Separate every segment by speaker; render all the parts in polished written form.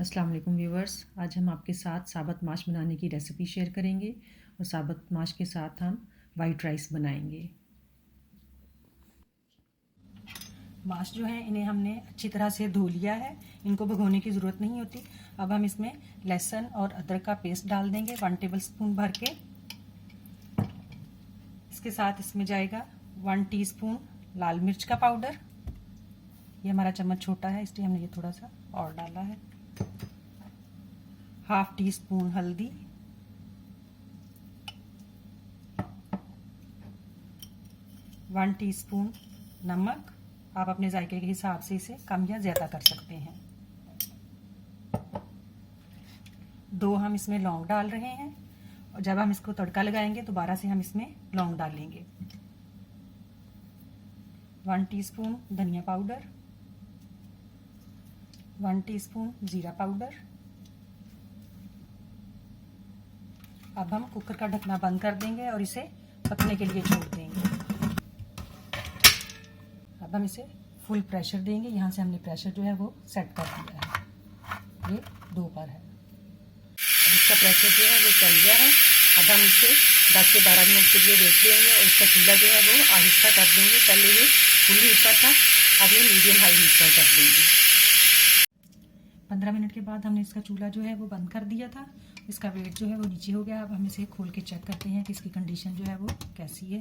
Speaker 1: अस्सलाम वालेकुम व्यूवर्स, आज हम आपके साथ साबुत माश बनाने की रेसिपी शेयर करेंगे और साबुत माश के साथ हम वाइट राइस बनाएंगे। माश जो है इन्हें हमने अच्छी तरह से धो लिया है, इनको भिगोने की ज़रूरत नहीं होती। अब हम इसमें लहसुन और अदरक का पेस्ट डाल देंगे 1 टेबलस्पून भर के। इसके साथ इसमें जाएगा 1 टीस्पून लाल मिर्च का पाउडर। ये हमारा चम्मच छोटा है इसलिए हमने ये थोड़ा सा और डाला है। 1/2 टीस्पून हल्दी, 1 टीस्पून नमक। आप अपने जायके के हिसाब से इसे कम या ज़्यादा कर सकते हैं। 2 हम इसमें लौंग डाल रहे हैं और जब हम इसको तड़का लगाएंगे दोबारा से हम इसमें लौंग डालेंगे। 1 टीस्पून धनिया पाउडर, 1 टीस्पून जीरा पाउडर। अब हम कुकर का ढकना बंद कर देंगे और इसे पकने के लिए छोड़ देंगे। अब हम इसे फुल प्रेशर देंगे। यहाँ से हमने प्रेशर जो है वो सेट कर दिया है, ये 2 पर है। अब इसका प्रेशर जो है वो चल गया है। अब हम इसे 10 से 12 मिनट के लिए वेट देंगे और इसका चूल्हा जो है वो आहिस्ता कर देंगे। पहले ये फुल हीट पर था, अब ये मीडियम हाई हीट पर कर देंगे। 15 मिनट के बाद हमने इसका चूल्हा जो है वो बंद कर दिया था। इसका वेट जो है वो नीचे हो गया। अब हम इसे खोल के चेक करते हैं कि इसकी कंडीशन जो है वो कैसी है।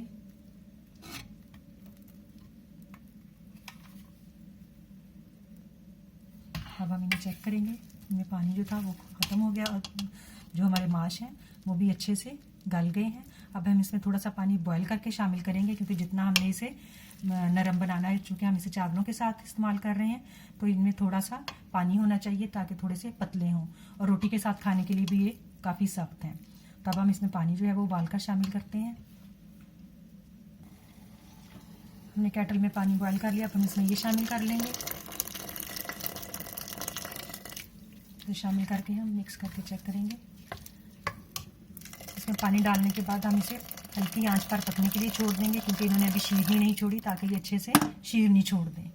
Speaker 1: अब हम इन्हें चेक करेंगे। इनमें पानी जो था वो ख़त्म हो गया और जो हमारे माश हैं वो भी अच्छे से गल गए हैं। अब हम इसमें थोड़ा सा पानी बॉयल करके शामिल करेंगे, क्योंकि जितना हमने इसे नरम बनाना है, चूँकि हम इसे चावलों के साथ इस्तेमाल कर रहे हैं तो इनमें थोड़ा सा पानी होना चाहिए ताकि थोड़े से पतले हों और रोटी के साथ खाने के लिए भी ये काफ़ी सख्त हैं। तब हम इसमें पानी जो है वो उबाल कर शामिल करते हैं। हमने केटल में पानी बॉयल कर लिया, अब हम इसमें ये शामिल कर लेंगे। तो शामिल करके हम मिक्स करके चेक करेंगे। इसमें पानी डालने के बाद हम इसे हल्की आंच पर पकने के लिए छोड़ देंगे, क्योंकि इन्होंने अभी शीरनी नहीं छोड़ी, ताकि ये अच्छे से शीरनी छोड़ दें।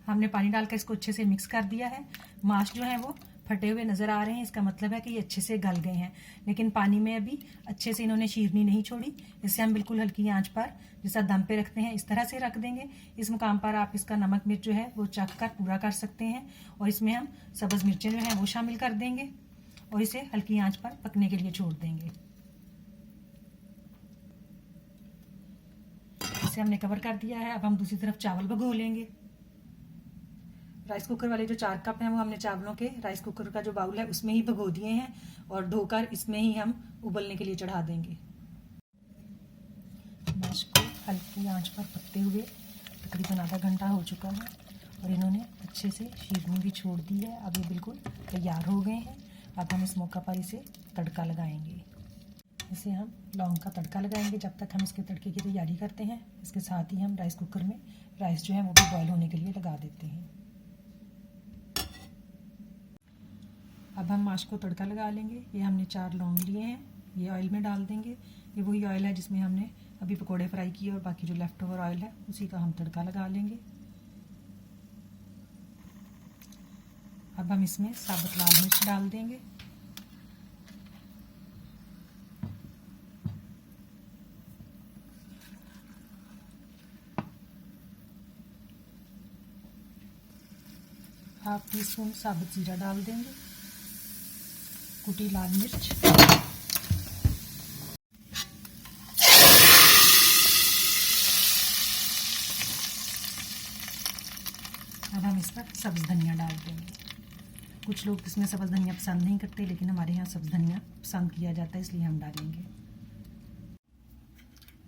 Speaker 1: हमने पानी डालकर इसको अच्छे से मिक्स कर दिया है। माश जो है वो फटे हुए नज़र आ रहे हैं, इसका मतलब है कि ये अच्छे से गल गए हैं, लेकिन पानी में अभी अच्छे से इन्होंने शीरनी नहीं छोड़ी। इससे हम बिल्कुल हल्की आंच पर जैसा दम पे रखते हैं इस तरह से रख देंगे। इस मुकाम पर आप इसका नमक मिर्च जो है वो चख कर पूरा कर सकते हैं और इसमें हम सब्ज़ मिर्चें जो हैं वो शामिल कर देंगे और इसे हल्की आंच पर पकने के लिए छोड़ देंगे। इसे हमने कवर कर दिया है। अब हम दूसरी तरफ चावल भिगो लेंगे। राइस कुकर वाले जो 4 कप हैं वो हमने चावलों के राइस कुकर का जो बाउल है उसमें ही भिगो दिए हैं और धोकर इसमें ही हम उबलने के लिए चढ़ा देंगे। माश को हल्की आंच पर पकते हुए तकरीबन आधा घंटा हो चुका है और इन्होंने अच्छे से शीरनी भी छोड़ दी है। अब ये बिल्कुल तैयार हो गए हैं। अब हम इस मौका पर इसे तड़का लगाएंगे। इसे हम लौंग का तड़का लगाएंगे। जब तक हम इसके तड़के की तैयारी करते हैं, इसके साथ ही हम राइस कुकर में राइस जो है वो भी बॉयल होने के लिए लगा देते हैं। अब हम माश को तड़का लगा लेंगे। ये हमने 4 लौंग लिए हैं, ये ऑयल में डाल देंगे। ये वही ऑयल है जिसमें हमने अभी पकोड़े फ्राई किए और बाकी जो लेफ्ट ओवर ऑयल है उसी का हम तड़का लगा लेंगे। अब हम इसमें साबुत लाल मिर्च डाल देंगे। ½ टीस्पून साबुत जीरा डाल देंगे, कुटी लाल मिर्च, अब हम इस पर सब्ज़ धनिया डाल देंगे। कुछ लोग इसमें सब्ज़ धनिया पसंद नहीं करते, लेकिन हमारे यहाँ सब्ज़ धनिया पसंद किया जाता है, इसलिए हम डालेंगे।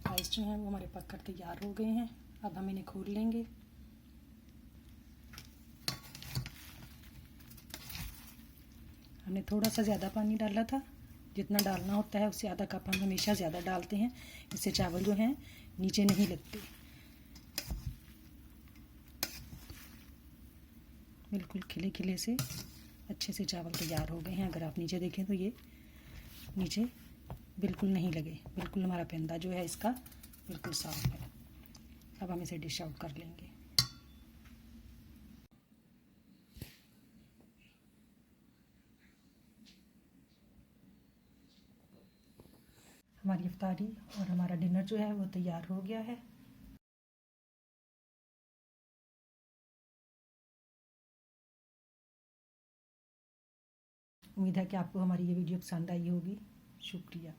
Speaker 1: राइस जो है वो हमारे पककर तैयार हो गए हैं। अब हम इन्हें खोल लेंगे। हमने थोड़ा सा ज़्यादा पानी डाला था, जितना डालना होता है उससे आधा कप हम हमेशा ज़्यादा डालते हैं, इससे चावल जो हैं नीचे नहीं लगते। बिल्कुल खिले खिले से अच्छे से चावल तैयार हो गए हैं। अगर आप नीचे देखें तो ये नीचे बिल्कुल नहीं लगे, बिल्कुल हमारा पेंदा जो है इसका बिल्कुल साफ है। अब हम इसे डिश आउट कर लेंगे। हमारी इफ्तारी और हमारा डिनर जो है वो तैयार हो गया है। उम्मीद है कि आपको हमारी ये वीडियो पसंद आई होगी। शुक्रिया।